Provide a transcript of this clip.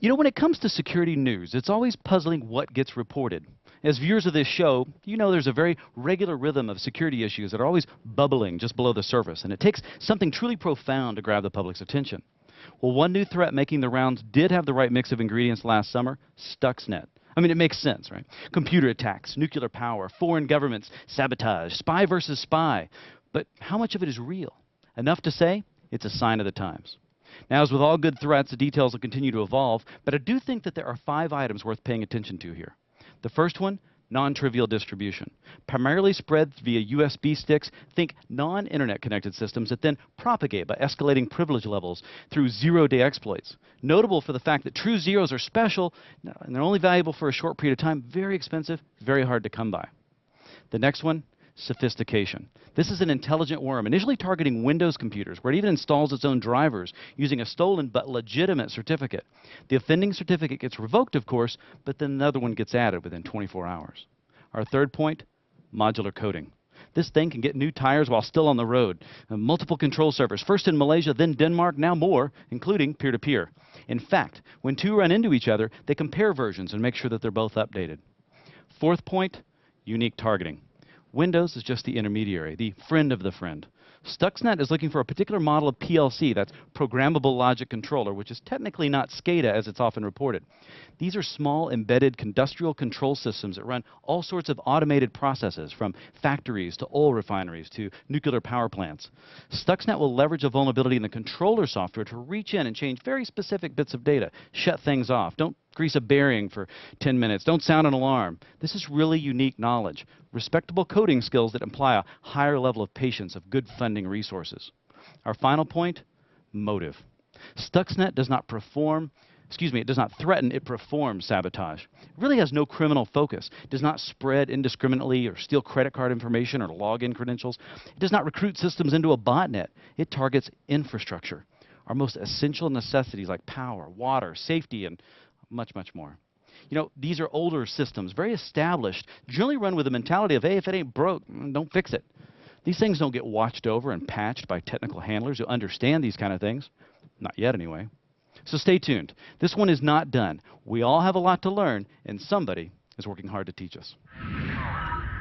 You know, when it comes to security news, it's always puzzling what gets reported. As viewers of this show, you know there's a very regular rhythm of security issues that are always bubbling just below the surface, and it takes something truly profound to grab the public's attention. Well, one new threat making the rounds did have the right mix of ingredients last summer: Stuxnet. I mean, it makes sense, right? Computer attacks, nuclear power, foreign governments, sabotage, spy versus spy. But how much of it is real? Enough to say it's a sign of the times. Now, as with all good threats, the details will continue to evolve, but I do think that there are 5 items worth paying attention to here. The first one, non-trivial distribution. Primarily spread via USB sticks, think non-internet connected systems that then propagate by escalating privilege levels through zero-day exploits. Notable for the fact that true zeros are special, and they're only valuable for a short period of time, very expensive, very hard to come by. The next one, sophistication. This is an intelligent worm, initially targeting Windows computers, where it even installs its own drivers using a stolen but legitimate certificate. The offending certificate gets revoked, of course, but then another one gets added within 24 hours. Our third point, modular coding. This thing can get new tires while still on the road. Multiple control servers, first in Malaysia, then Denmark, now more, including peer-to-peer. In fact, when two run into each other, they compare versions and make sure that they're both updated. Fourth point, unique targeting. Windows is just the intermediary, the friend of the friend. Stuxnet is looking for a particular model of PLC, that's Programmable Logic Controller, which is technically not SCADA as it's often reported. These are small embedded industrial control systems that run all sorts of automated processes, from factories to oil refineries to nuclear power plants. Stuxnet will leverage a vulnerability in the controller software to reach in and change very specific bits of data, shut things off. Don't grease a bearing for 10 minutes. Don't sound an alarm. This is really unique knowledge. Respectable coding skills that imply a higher level of patience, of good funding resources. Our final point, motive. Stuxnet does not it does not threaten, it performs sabotage. It really has no criminal focus. It does not spread indiscriminately or steal credit card information or login credentials. It does not recruit systems into a botnet. It targets infrastructure, our most essential necessities like power, water, safety, and much, much more. You know, these are older systems, very established, generally run with the mentality of, hey, if it ain't broke, don't fix it. These things don't get watched over and patched by technical handlers who understand these kind of things. Not yet, anyway. So stay tuned. This one is not done. We all have a lot to learn, and somebody is working hard to teach us.